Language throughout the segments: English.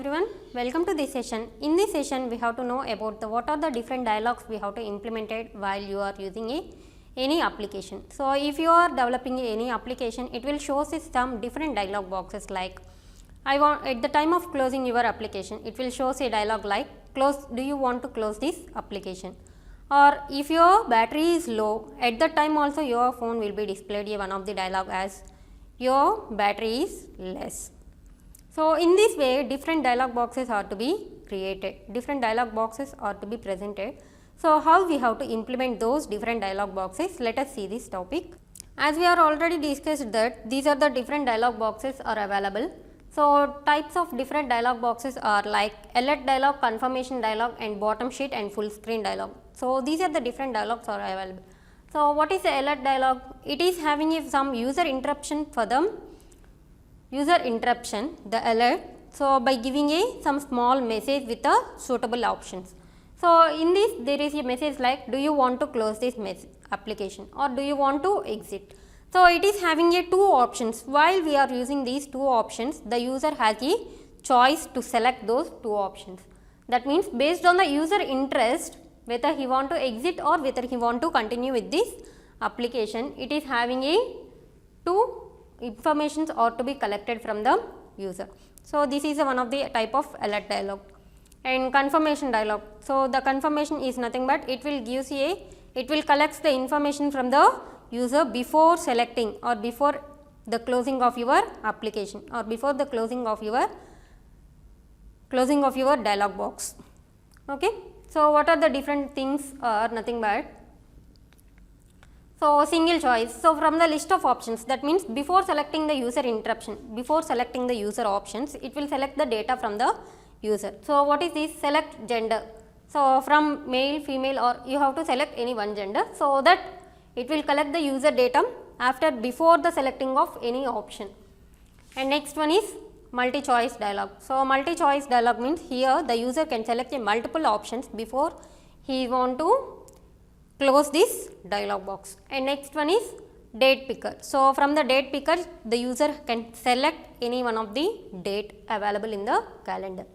everyone, welcome to this session. In this session, we have to know about what are the different dialogues we have to implement it while you are using any application. So, if you are developing any application, it will show some different dialog boxes like I want at the time of closing your application, it will show a dialog like do you want to close this application, or if your battery is low, at that time also your phone will be displayed one of the dialog as your battery is less. So, in this way different dialog boxes are to be created, different dialog boxes are to be presented. So, how we have to implement those different dialog boxes? Let us see this topic. As we are already discussed that these are the different dialog boxes are available. So, types of different dialog boxes are like alert dialog, confirmation dialog and bottom sheet and full screen dialog. So, these are the different dialogs are available. So, what is the alert dialog? It is having some user interruption for them. User interruption, the alert. So, by giving some small message with the suitable options. So, in this there is a message like do you want to close this application or do you want to exit. So, it is having two options. While we are using these two options, the user has a choice to select those two options. That means, based on the user interest, whether he want to exit or whether he want to continue with this application, it is having two informations are to be collected from the user. So, this is one of the type of alert dialog and confirmation dialog. So, the confirmation is nothing but it will gives it will collects the information from the user before selecting or before the closing of your application or before the closing of your dialog box. Okay. So, what are the different things are nothing but so single choice. So, from the list of options, that means before selecting the user interruption, before selecting the user options, it will select the data from the user. So, what is this? Select gender. So, from male, female or you have to select any one gender. So, that it will collect the user data after before the selecting of any option. And next one is multi choice dialog. So, multi choice dialog means here the user can select multiple options before he want to close this dialog box. And next one is date picker. So, from the date picker the user can select any one of the date available in the calendar.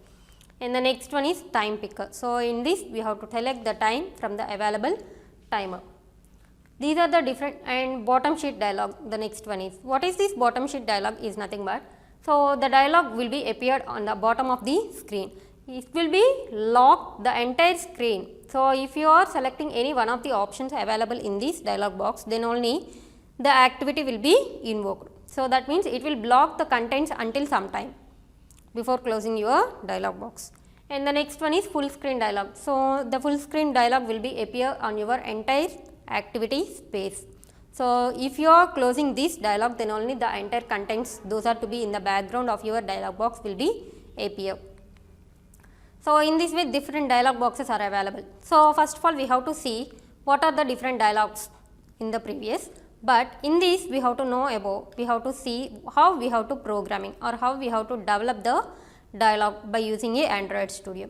And the next one is time picker. So, in this we have to select the time from the available timer. These are the different and bottom sheet dialog. The next one is what is this bottom sheet dialog is nothing but. So, the dialog will be appeared on the bottom of the screen. It will be lock the entire screen. So, if you are selecting any one of the options available in this dialog box, then only the activity will be invoked. So, that means it will block the contents until some time before closing your dialog box. And the next one is full screen dialog. So, the full screen dialog will be appear on your entire activity space. So, if you are closing this dialog, then only the entire contents those are to be in the background of your dialog box will be appear. So, in this way different dialog boxes are available. So, first of all we have to see what are the different dialogs in the previous, but in this we have to know about, we have to see how we have to programming or how we have to develop the dialog by using a Android Studio.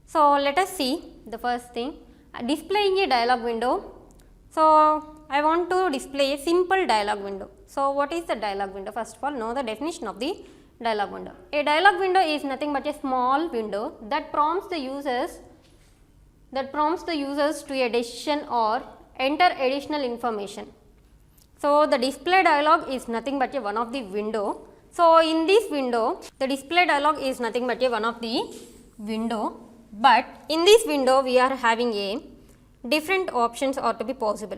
So, let us see the first thing displaying a dialog window. So, I want to display a simple dialog window. So, what is the dialog window? First of all know the definition of the dialog window. A dialog window is nothing but a small window that prompts the users to a decision or enter additional information. So, the display dialog is nothing but one of the window. So, in this window the display dialog is nothing but one of the window, but in this window we are having a different options are to be possible.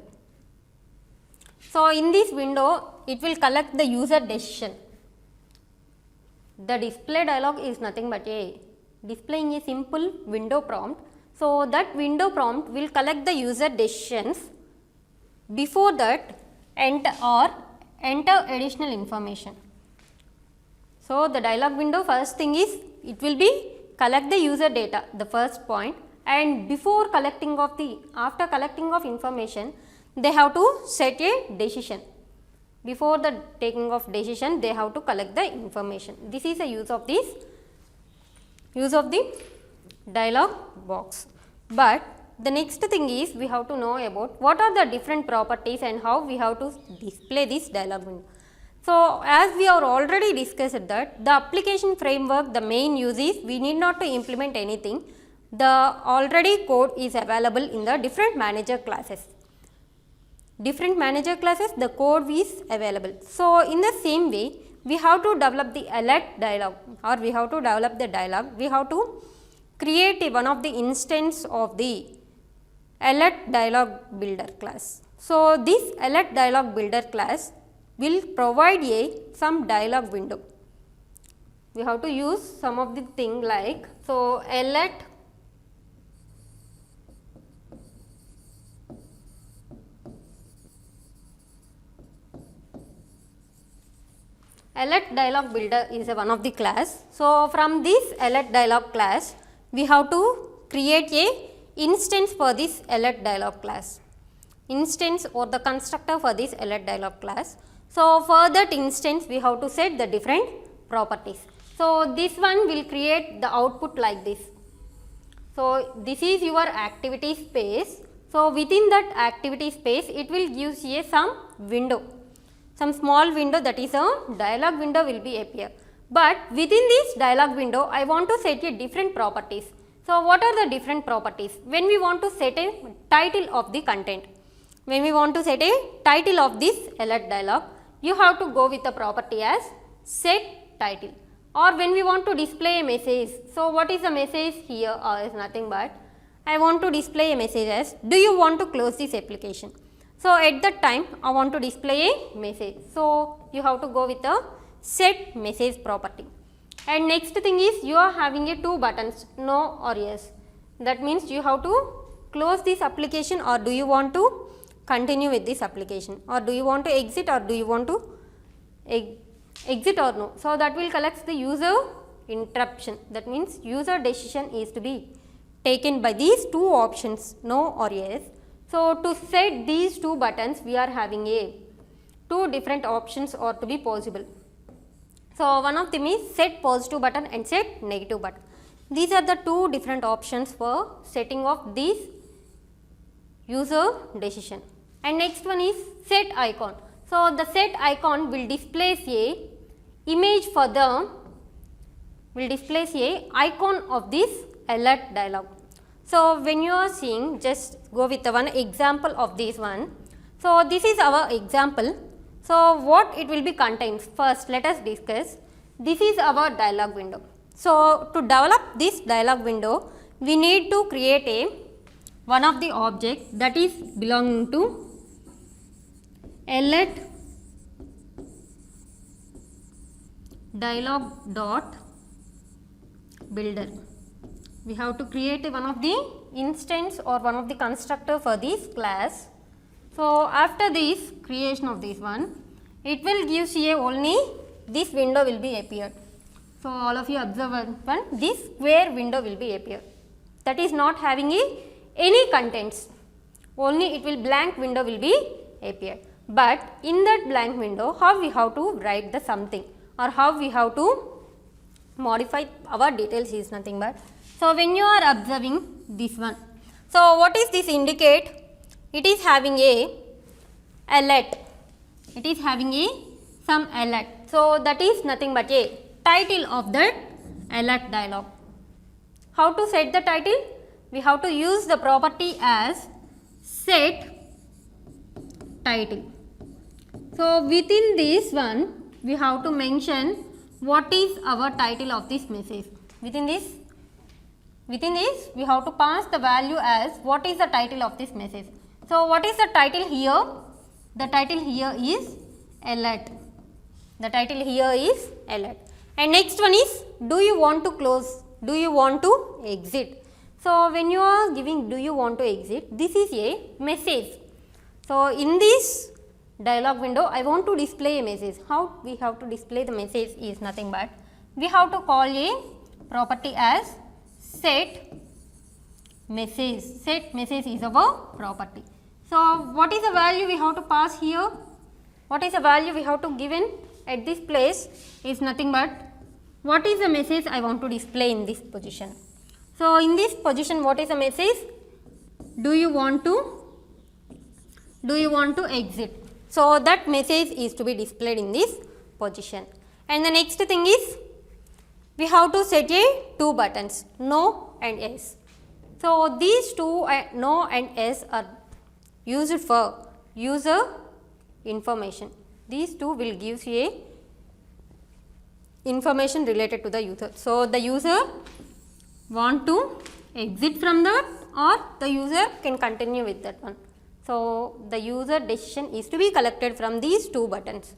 So, in this window it will collect the user decision. The display dialog is nothing but displaying a simple window prompt. So, that window prompt will collect the user decisions before that enter additional information. So, the dialog window first thing is it will be collect the user data, the first point, and before collecting of after collecting of information they have to set a decision. Before the taking of decision they have to collect the information. This is a use of the dialog box. But the next thing is we have to know about what are the different properties and how we have to display this dialog window. So, as we are already discussed that the application framework, the main use is we need not to implement anything. The already code is available in the different manager classes. Different manager classes, the code is available. So, in the same way, we have to develop the alert dialog, or we have to develop the dialog. We have to create one of the instance of the alert dialog builder class. So, this alert dialog builder class will provide some dialog window. We have to use some of the thing like, so alert dialog builder is one of the class. So, from this alert dialog class, we have to create a instance for this alert dialog class, instance or the constructor for this alert dialog class. So, for that instance we have to set the different properties. So, this one will create the output like this. So, this is your activity space. So, within that activity space it will give you some window, some small window, that is a dialog window will be appear. But within this dialog window I want to set a different properties. So, what are the different properties? When we want to set a title of the content, when we want to set a title of this alert dialog, you have to go with the property as set title. Or when we want to display a message, so what is the message here is nothing but I want to display a message as, do you want to close this application? So, at that time I want to display a message. So, you have to go with the set message property. And next thing is you are having a two buttons, no or yes. That means you have to close this application, or do you want to continue with this application, or do you want to exit, or do you want to exit or no. So, that will collect the user interruption. That means user decision is to be taken by these two options, no or yes. So, to set these two buttons we are having two different options or to be possible. So, one of them is set positive button and set negative button. These are the two different options for setting of this user decision. And next one is set icon. So, the set icon will displace a image for the, will displace a icon of this alert dialog. So, when you are seeing, just go with the one example of this one. So, this is our example. So, what it will be contains? First, let us discuss. This is our dialog window. So, to develop this dialog window, we need to create a one of the object that is belonging to alert dialog dot builder. We have to create one of the instance or one of the constructor for this class. So, after this creation of this one, it will give you only this window will be appeared. So, all of you observe one, this square window will be appear. That is not having any contents, only it will blank window will be appear. But in that blank window, how we have to write the something, or how we have to modify our details is nothing but. So, when you are observing this one, so what is this indicate? It is having a alert, it is having some alert. So, that is nothing but a title of that alert dialog. How to set the title? We have to use the property as set title. So, within this one we have to mention what is our title of this message. Within this we have to pass the value as what is the title of this message. So, what is the title here? The title here is alert. The title here is alert. And next one is, do you want to close? Do you want to exit? So, when you are giving do you want to exit, this is a message. So, in this dialog window I want to display a message. How we have to display the message is nothing but we have to call a property as set message. Set message is our property. So, what is the value we have to pass here? What is the value we have to given at this place is nothing but what is the message I want to display in this position. So, in this position what is the message? Do you want to exit? So, that message is to be displayed in this position. And the next thing is we have to set two buttons, no and yes. So these two no and yes are used for user information. These two will give you a information related to the user. So the user want to exit from that or the user can continue with that one. So the user decision is to be collected from these two buttons.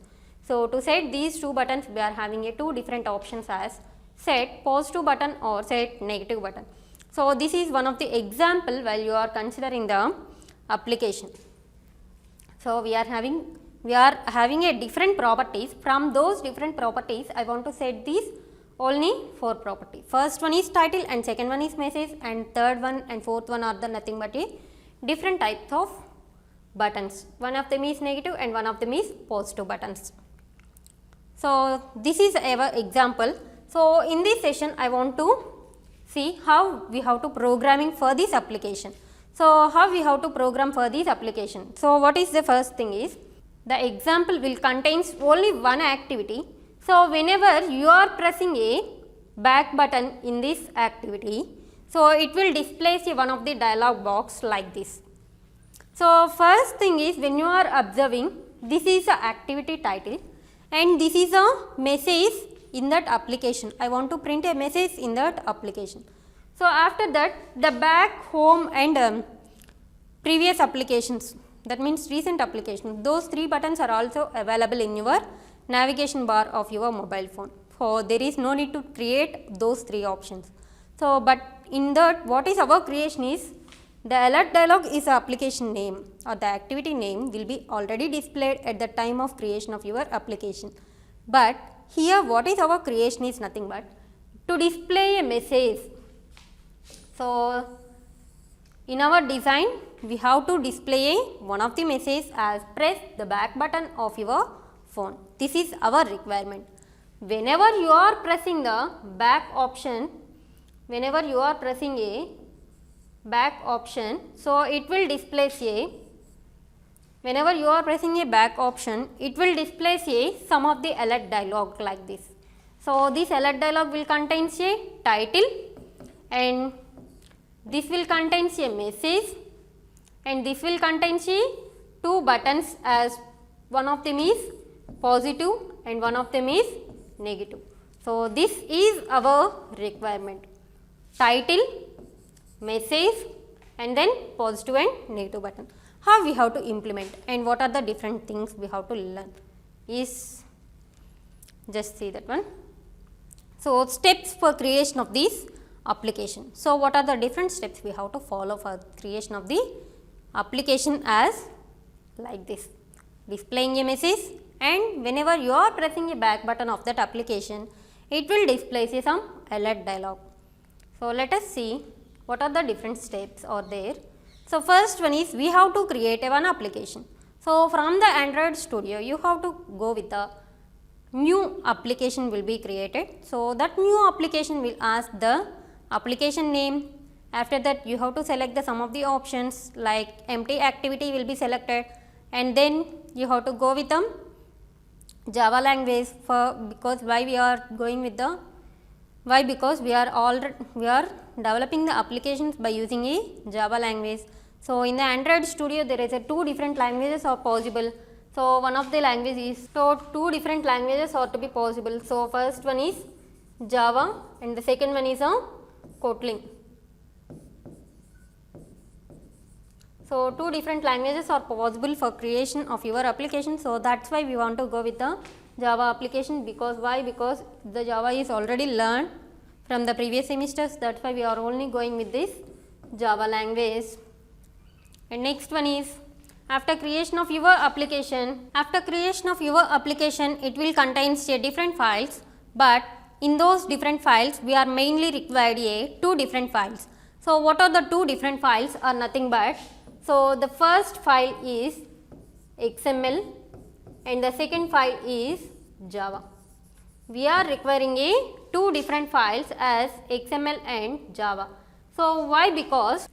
So to set these two buttons, we are having two different options as set positive button or set negative button. So this is one of the example while you are considering the application. So we are having a different properties. From those different properties, I want to set these only 4 properties. First one is title and second one is message and third one and fourth one are the nothing but a different types of buttons. One of them is negative and one of them is positive buttons. So this is our example. So in this session, I want to see how we have to programming for this application. So how we have to program for this application. So what is the first thing is, the example will contains only one activity. So whenever you are pressing a back button in this activity, so it will display one of the dialog box like this. So first thing is, when you are observing, this is a activity title and this is a message in that application. I want to print a message in that application. So after that, the back, home and previous applications, that means recent application, those 3 buttons are also available in your navigation bar of your mobile phone. So there is no need to create those 3 options. So but in that, what is our creation is, the alert dialog is the application name or the activity name will be already displayed at the time of creation of your application. But here what is our creation is nothing but to display a message. So in our design, we have to display one of the message as press the back button of your phone. This is our requirement. Whenever you are pressing the back option, whenever you are pressing a back option, so it will display whenever you are pressing a back option, it will display some of the alert dialog like this. So this alert dialog will contain a title and this will contain a message and this will contain 2 buttons as one of them is positive and one of them is negative. So this is our requirement: title, message and then positive and negative button. How we have to implement and what are the different things we have to learn is, just see that one. So steps for creation of this application. So what are the different steps we have to follow for creation of the application as like this: displaying a message, and whenever you are pressing a back button of that application, it will display some alert dialog. So let us see what are the different steps are there. So first one is, we have to create one application. So from the Android Studio, you have to go with the new application will be created. So that new application will ask the application name. After that, you have to select the some of the options like empty activity will be selected, and then you have to go with the Java language for, because why we are going with the because we are developing the applications by using a Java language. So in the Android Studio, there is 2 different languages are possible. So one of the language is, so 2 different languages are to be possible. So first one is Java and the second one is Kotlin. So 2 different languages are possible for creation of your application. So that's why we want to go with the Java application. Because why? Because the Java is already learned from the previous semesters. That's why we are only going with this Java language. And next one is, after creation of your application, it will contain different files, but in those different files we are mainly required 2 different files. So what are the 2 different files are nothing but, so the first file is XML and the second file is Java. We are requiring 2 different files as XML and Java. So why? Because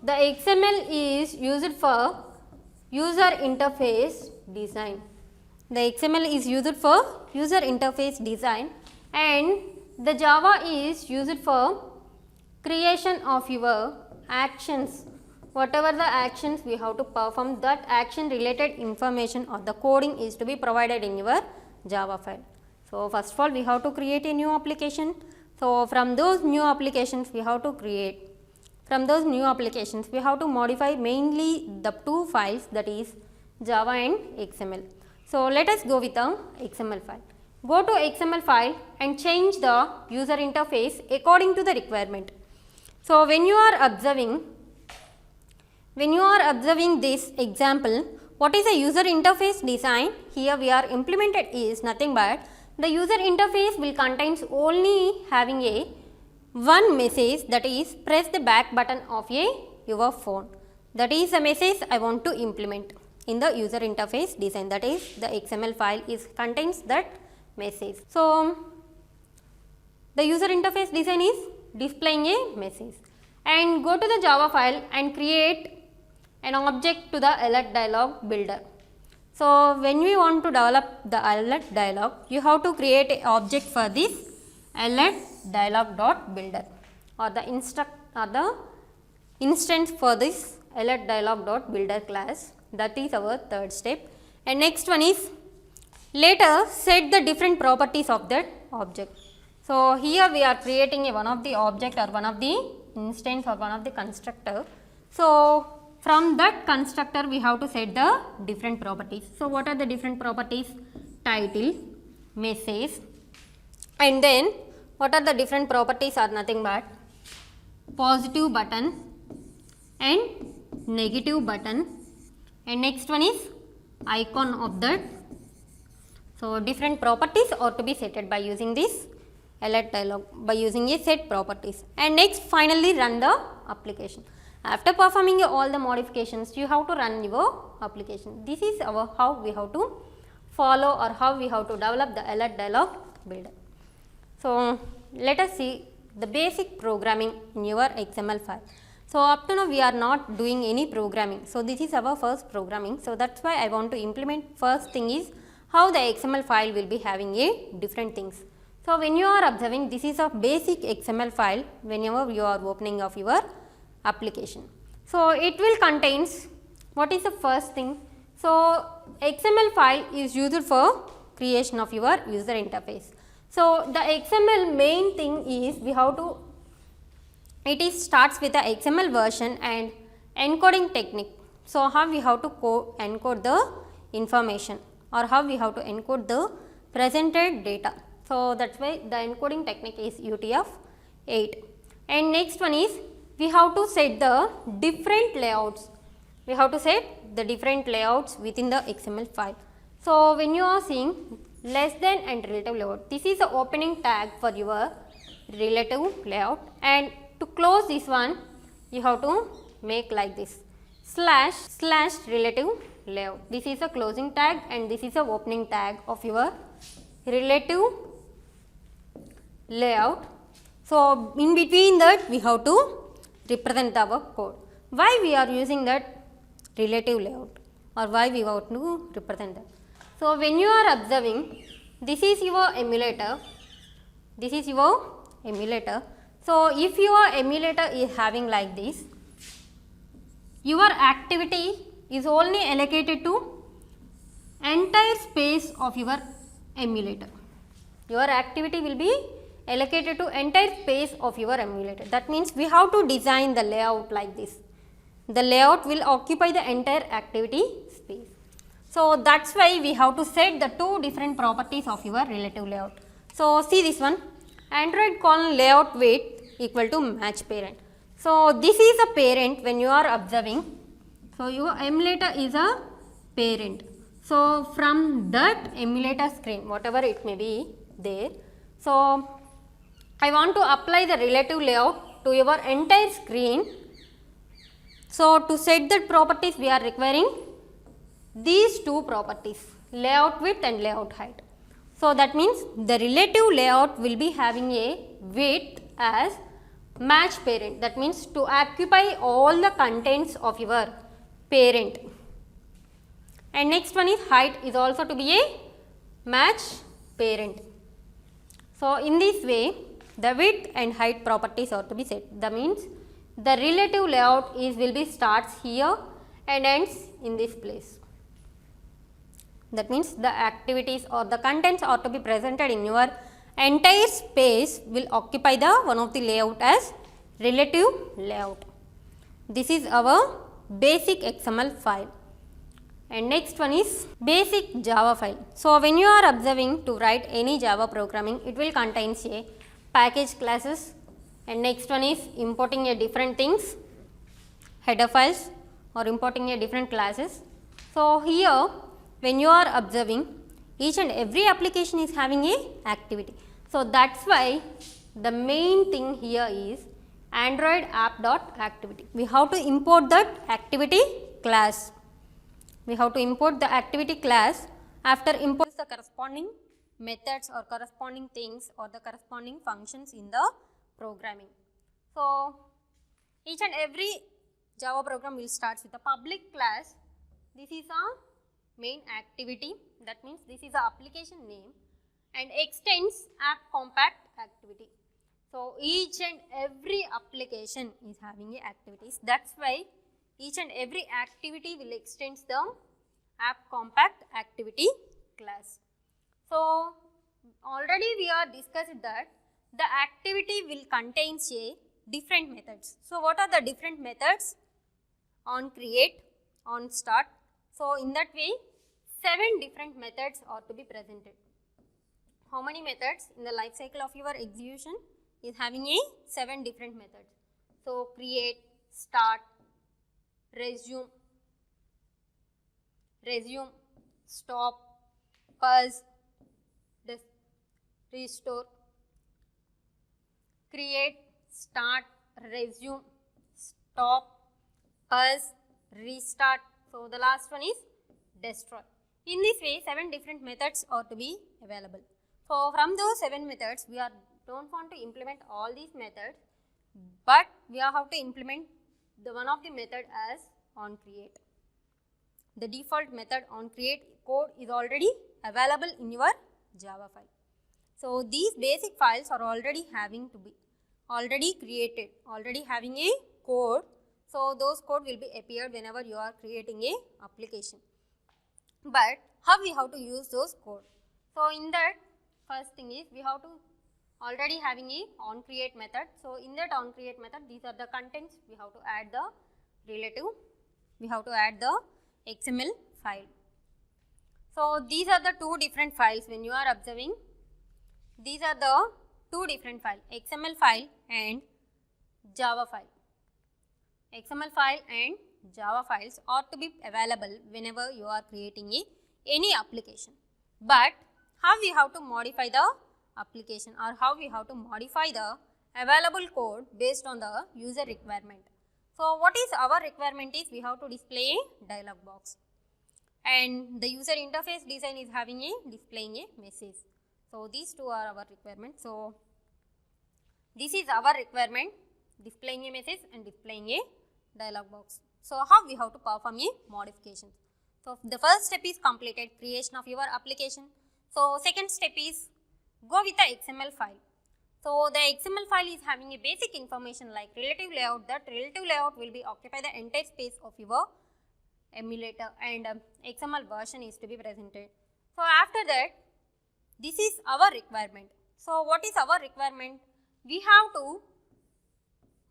the XML is used for user interface design. The XML is used for user interface design and the Java is used for creation of your actions. Whatever the actions we have to perform, that action related information or the coding is to be provided in your Java file. So, first of all we have to create a new application. So, from those new applications we have to modify mainly the two files, that is Java and XML. So, let us go with the XML file. Go to XML file and change the user interface according to the requirement. So, when you are observing this example, what is a user interface design? Here we are implemented is nothing but the user interface will contains only having a one message, that is press the back button of your phone. That is the message I want to implement in the user interface design, that is the XML file contains that message. So, the user interface design is displaying a message, and go to the Java file and create an object to the alert dialog builder. So, when we want to develop the alert dialog, you have to create an object for this alert dialog dot builder or the instance for this alert dialog dot builder class. That is our third step. And next one is later set the different properties of that object. So, here we are creating one of the object or one of the instance or one of the constructor. So, from that constructor we have to set the different properties. So, what are the different properties? Title, message, and then what are the different properties are nothing but positive button and negative button, and next one is icon of that. So, different properties are to be set by using this alert dialog by using a set properties, and next finally run the application. After performing all the modifications, you have to run your application. This is how we have to follow or how we have to develop the alert dialog builder. So, let us see the basic programming in your XML file. So, up to now we are not doing any programming. So, this is our first programming. So, that is why I want to implement. First thing is how the XML file will be having a different things. So, when you are observing, this is a basic XML file whenever you are opening of your application. So, it will contains what is the first thing. So, XML file is used for creation of your user interface. So, the XML main thing is we have to, it is starts with the XML version and encoding technique. So, how we have to encode the information or how we have to encode the presented data. So, that is why the encoding technique is UTF-8. And next one is we have to set the different layouts. We have to set the different layouts within the XML file. So, when you are seeing less than and relative layout, this is the opening tag for your relative layout, and to close this one you have to make like this / relative layout. This is a closing tag and this is a opening tag of your relative layout. So, in between that we have to represent our code. Why we are using that relative layout or why we want to represent that? So, when you are observing, this is your emulator, this is your emulator. So, if your emulator is having like this, your activity is only allocated to entire space of your emulator. Your activity will be allocated to entire space of your emulator. That means, we have to design the layout like this. The layout will occupy the entire activity space. So, that is why we have to set the two different properties of your relative layout. So, see this one, Android colon layout weight equal to match parent. So, this is a parent when you are observing. So, your emulator is a parent. So, from that emulator screen, whatever it may be there. So, I want to apply the relative layout to your entire screen. So, to set that properties we are requiring these two properties, layout width and layout height. So, that means the relative layout will be having a width as match parent, that means to occupy all the contents of your parent. And next one is height is also to be a match parent. So, in this way the width and height properties are to be set. That means the relative layout is will be starts here and ends in this place. That means the activities or the contents are to be presented in your entire space will occupy the one of the layout as relative layout. This is our basic XML file. And next one is basic Java file. So, when you are observing to write any Java programming, it will contain a package classes, and next one is importing a different things, header files or importing a different classes. So, here when you are observing, each and every application is having a activity. So, that is why the main thing here is Android app.activity. We have to import that activity class. We have to import the activity class. After import the corresponding methods or corresponding things or the corresponding functions in the programming. So, each and every Java program will start with a public class. This is a main activity, that means this is the application name, and extends app compact activity. So, each and every application is having a activities. That is why each and every activity will extend the app compact activity class. So, already we are discussed that the activity will contain a different methods. So, what are the different methods? On create, on start. So, in that way 7 different methods are to be presented. How many methods in the life cycle of your execution is having a 7 different methods. So, create, start, resume, stop, pause, restore, create, start, resume, stop, pause, restart. So, the last one is destroy. In this way 7 different methods are to be available. So, from those 7 methods we don't want to implement all these methods, but we have to implement the one of the method as on create. The default method on create code is already available in your Java file. So, these basic files are already having to be already created, already having a code. So, those code will be appeared whenever you are creating a application. But how we have to use those code? So, in that first thing is we have to already having a on create method. So, in that on create method these are the contents, we have to add the relative, we have to add the XML file. So, these are the 2 different files when you are observing. These are the 2 different files, XML file and Java file. XML file and Java files ought to be available whenever you are creating any application. But how we have to modify the application or how we have to modify the available code based on the user requirement. So, what is our requirement is we have to display a dialog box, and the user interface design is having a displaying a message. So, these 2 are our requirements. So, this is our requirement, displaying a message and displaying a dialog box. So, how we have to perform a modification? So, the first step is completed, creation of your application. So, second step is go with the XML file. So, the XML file is having a basic information like relative layout. That relative layout will be occupy the entire space of your emulator, and XML version is to be presented. So, after that this is our requirement. So, what is our requirement? We have to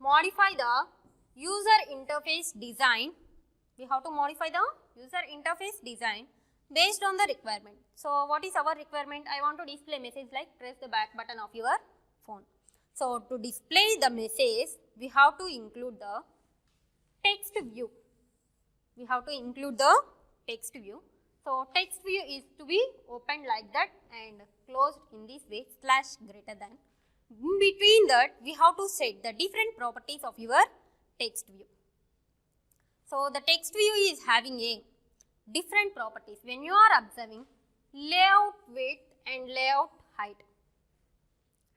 modify the user interface design. We have to modify the user interface design based on the requirement. So, what is our requirement? I want to display message like press the back button of your phone. So, to display the message we have to include the text view. We have to include the text view. So, text view is to be opened like that and closed in this way /greater than. In between that we have to set the different properties of your text view. So, the text view is having a different properties when you are observing layout width and layout height.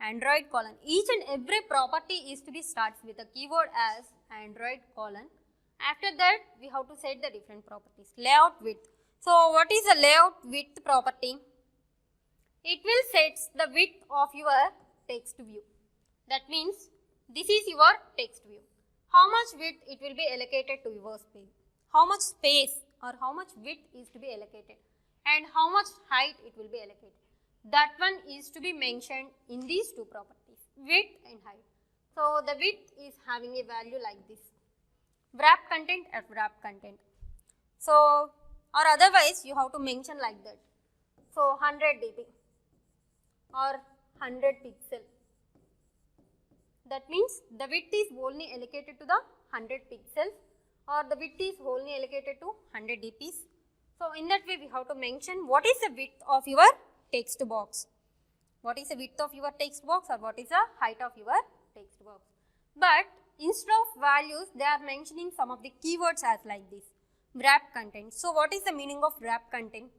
Android colon, each and every property is to be starts with a keyword as Android colon. After that we have to set the different properties. Layout width, So what is the layout width property? It will set the width of your text view. That means this is your text view. How much width it will be allocated to your space? How much space or how much width is to be allocated? And how much height it will be allocated? That one is to be mentioned in these two properties, width and height. So the width is having a value like this, wrap content at wrap content. So or otherwise you have to mention like that. So 100 dp or 100 pixel. That means the width is only allocated to the 100 pixels or the width is only allocated to 100 dps. So in that way we have to mention what is the width of your text box. What is the width of your text box or what is the height of your text box. But instead of values they are mentioning some of the keywords as like this, wrap content. So what is the meaning of wrap content?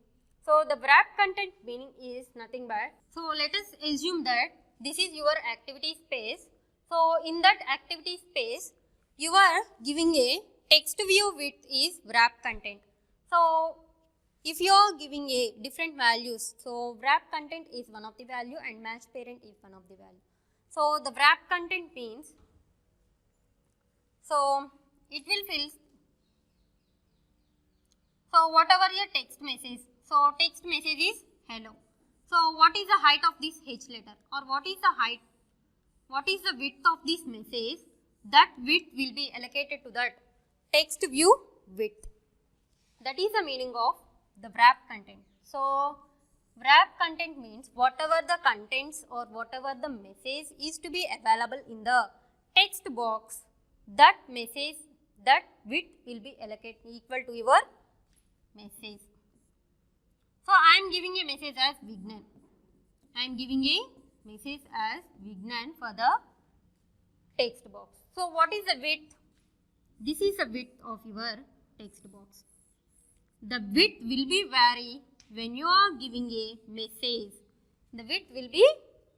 So the wrap content meaning is nothing but, so let us assume that this is your activity space. So in that activity space you are giving a text view width is wrap content. So if you are giving a different values, so wrap content is one of the value and match parent is one of the value. So the wrap content means, so it will fill, so whatever your text message, so text message is hello. So what is the height of this H letter or what is the height, what is the width of this message, that width will be allocated to that text view width. That is the meaning of the wrap content. So wrap content means whatever the contents or whatever the message is to be available in the text box, that message, that width will be allocated equal to your message. So I am giving a message as Vignan. I am giving a message as Vignan for the text box. So what is the width? This is the width of your text box. The width will be vary when you are giving a message. The width will be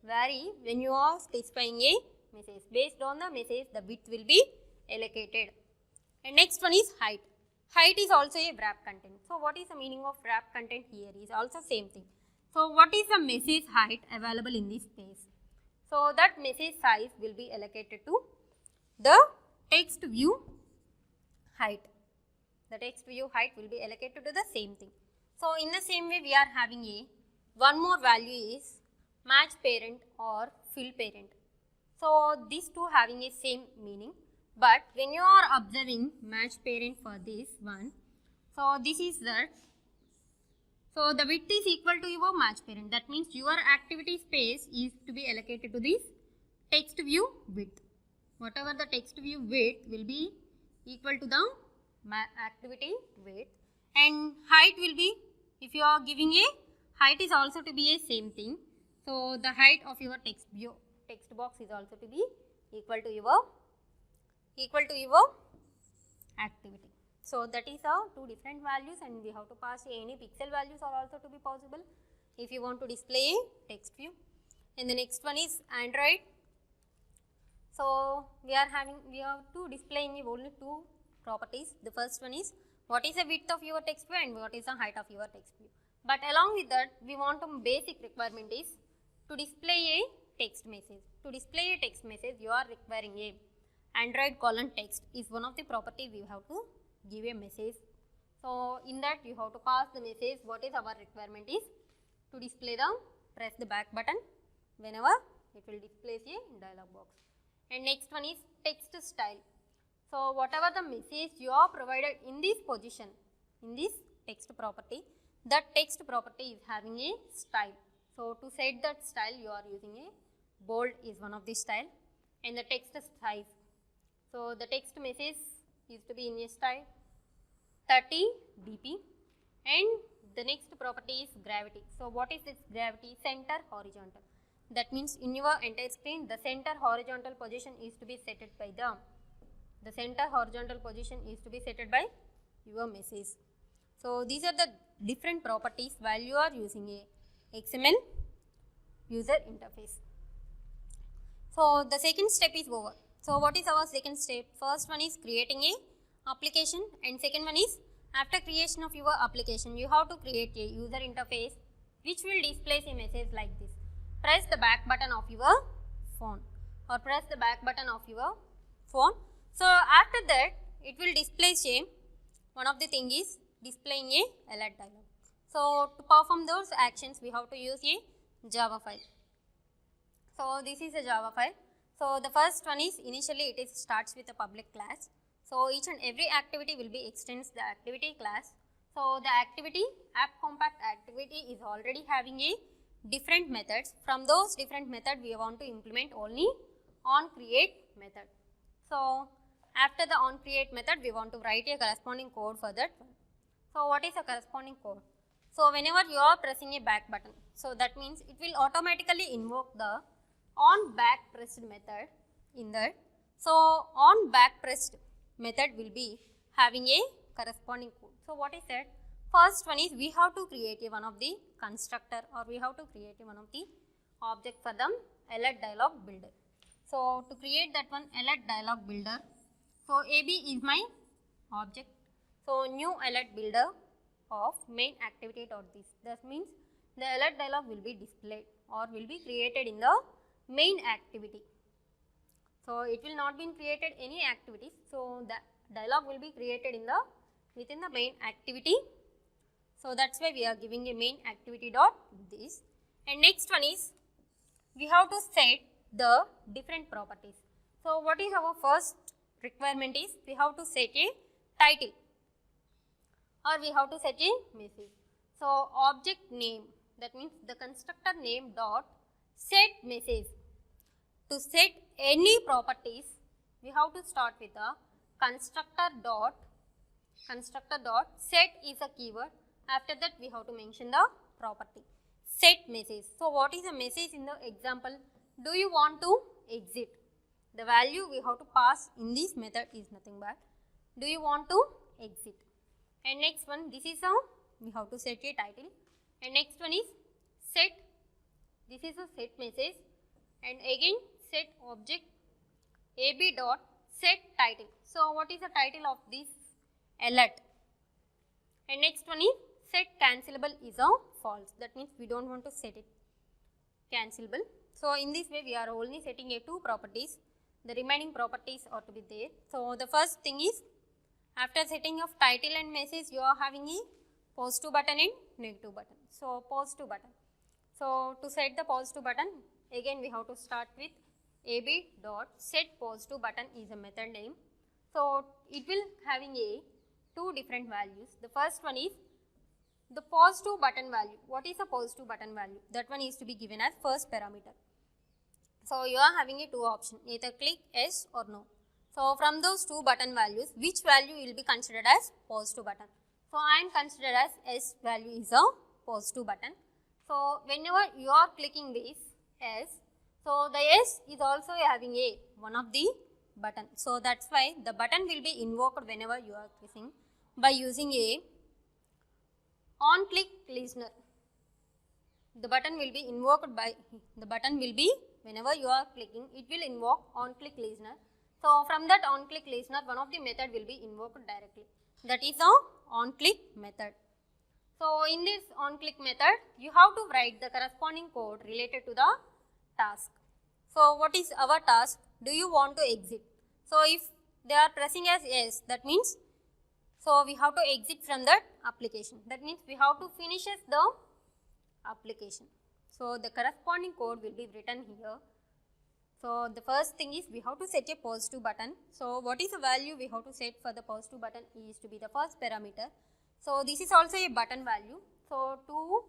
vary when you are specifying a message. Based on the message, the width will be allocated. And next one is height. Height is also a wrap content. So what is the meaning of wrap content here is also same thing. So what is the message height available in this space? So that message size will be allocated to the text view height. The text view height will be allocated to the same thing. So in the same way we are having a one more value is match parent or fill parent. So these two having a same meaning, but when you are observing match parent for this one, so this is that, so the width is equal to your match parent. That means your activity space is to be allocated to this text view width. Whatever the text view width will be equal to the activity width, and height will be, if you are giving a height is also to be a same thing. So the height of your text box is also to be equal to your activity. So that is how two different values, and we have to pass any pixel values are also to be possible if you want to display a text view. And the next one is Android. So we have to display only two properties. The first one is what is the width of your text view and what is the height of your text view. But along with that, we want a basic requirement is to display a text message. To display a text message, you are requiring a Android colon text is one of the property we have to give a message. So in that you have to pass the message. What is our requirement is to display the, press the back button whenever it will display a dialog box. And next one is text style. So whatever the message you are provided in this position, in this text property, that text property is having a style. So to set that style you are using a bold is one of the style, and the text size. So the text message is to be in a style 30 dp, and the next property is gravity. So what is this gravity? Center horizontal. That means in your entire screen the center horizontal position is to be set by the center horizontal position is to be set by your message. So these are the different properties while you are using a XML user interface. So the second step is over. So what is our second step? First one is creating a application, and second one is After creation of your application, you have to create a user interface which will display a message like this. Press the back button of your phone or press the back button of your phone. So after that, it will display one of the thing is displaying a alert dialog. So to perform those actions, we have to use a Java file. So this is a Java file. So the first one is initially it starts with a public class. So each and every activity will be extends the activity class. So the activity app compact activity is already having a different methods. From those different methods we want to implement only on create method. So after the on create method we want to write a corresponding code for that one. So what is a corresponding code? So whenever you are pressing a back button, so that means it will automatically invoke the on back pressed method in that. So on back pressed method will be having a corresponding code. So what is that? First one is we have to create a one of the constructor or we have to create a one of the object for the alert dialog builder. So to create that one alert dialog builder, so AB is my object. So new alert builder of main activity dot this. That means the alert dialog will be displayed or will be created in the main activity. So it will not be created any activities. So the dialog will be created in the within the main activity. So that's why we are giving a main activity dot this. And next one is we have to set the different properties. So what is our first requirement is we have to set a title or we have to set a message. So object name, that means the constructor name dot set message. To set any properties we have to start with a constructor dot set is a keyword. After that we have to mention the property set message. So what is the message in the example? Do you want to exit? The value we have to pass in this method is nothing but do you want to exit. And next one, this is how we have to set a title. And next one is set, this is a set message. And again set object AB dot set title. So what is the title of this alert? And next one is set cancelable is a false. That means we don't want to set it cancelable. So in this way we are only setting a two properties. The remaining properties are to be there. So the first thing is after setting of title and message you are having a positive button and negative button. So positive button. So to set the positive button again we have to start with AB dot set positive button is a method name. So it will having a two different values. The first one is the positive button value. What is a positive button value? That one is to be given as first parameter. So you are having a two option, either click yes or no. So from those two button values, which value will be considered as positive button? So I am considered as S value is a positive button. So whenever you are clicking this S, so the S is also having a one of the button. So that's why the button will be invoked whenever you are clicking by using a on click listener. The button will be invoked by whenever you are clicking, it will invoke on click listener. So from that on click listener, one of the method will be invoked directly. That is the on click method. So in this on click method, you have to write the corresponding code related to the task. So what is our task? Do you want to exit? So if they are pressing as yes, that means so we have to exit from that application. That means we have to finish the application. So the corresponding code will be written here. So the first thing is we have to set a positive button. So what is the value we have to set for the positive button is to be the first parameter. So this is also a button value. So to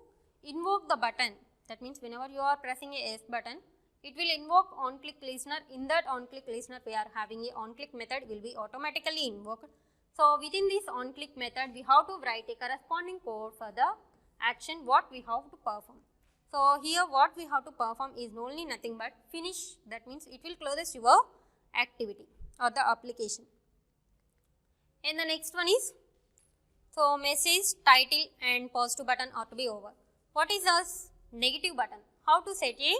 invoke the button, that means whenever you are pressing a yes button, it will invoke on click listener. In that on click listener we are having a on click method will be automatically invoked. So within this on click method we have to write a corresponding code for the action what we have to perform. So here what we have to perform is only nothing but finish. That means it will close your activity or the application. And the next one is so message, title and positive button ought to be over. What is this negative button? How to set a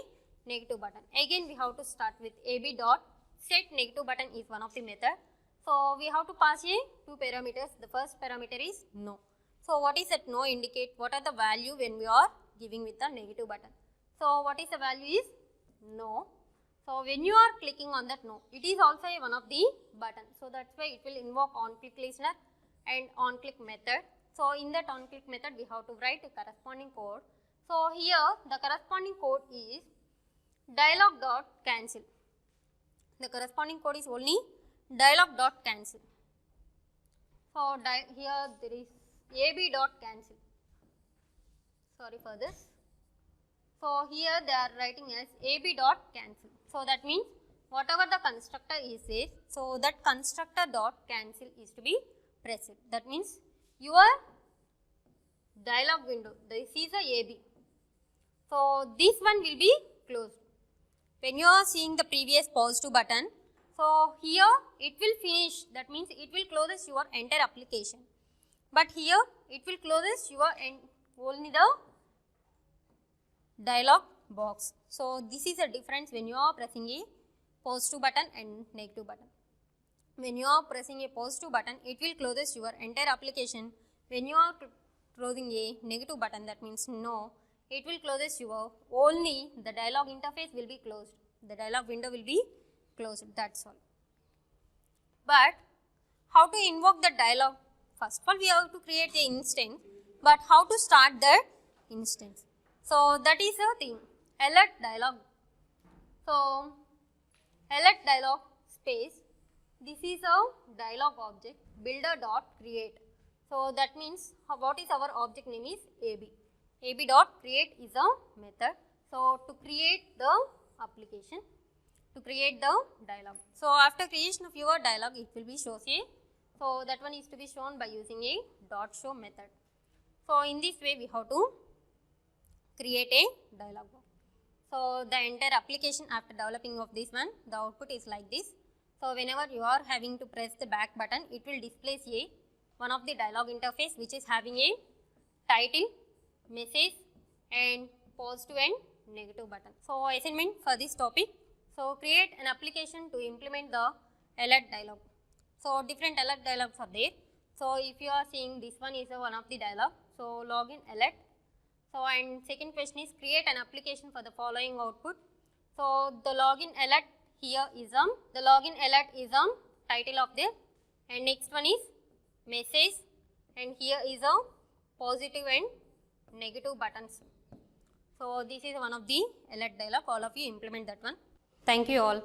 negative button? Again we have to start with AB dot set negative button is one of the method. So we have to pass a two parameters. The first parameter is no. So what is that no indicate? What are the value when we are giving with the negative button? So what is the value is no. So when you are clicking on that no, it is also one of the button. So that's why it will invoke on click listener and on click method. So in that on click method we have to write a corresponding code. So here the corresponding code is dialog dot cancel. The corresponding code is only dialog dot cancel. So here there is ab dot cancel. Sorry for this. So here they are writing as ab dot cancel. So that means whatever the constructor is says, so that constructor dot cancel is to be pressed. That means your dialog window, this is a ab. So this one will be closed. When you are seeing the previous pause to button, so here it will finish, that means it will close your entire application. But here it will close your only the dialog box. So this is a difference when you are pressing a pause to button and negative button. When you are pressing a pause to button, it will close your entire application. When you are closing a negative button, that means no, it will close your only the dialog interface will be closed. The dialog window will be closed, that's all. But how to invoke the dialog? First of all, we have to create the instance, but how to start the instance? So that is a thing, alert dialog. So alert dialog space, this is a dialog object builder dot create. So that means what is our object name is ab. ab dot create is a method. So to create the application, to create the dialog. So after creation of your dialog, it will be shows a. So that one is to be shown by using a dot show method. So in this way we have to create a dialog box. So the entire application after developing of this one, the output is like this. So whenever you are having to press the back button, it will display a one of the dialog interface which is having a title, message and positive and negative button. So assignment for this topic. So create an application to implement the alert dialog. So different alert dialogs are there. So if you are seeing this one is one of the dialog. So login alert. So and second question is create an application for the following output. So the login alert here is the login alert is title of the, and next one is message, and here is a positive and negative buttons. So this is one of the alert dialog. All of you implement that one. Thank you all.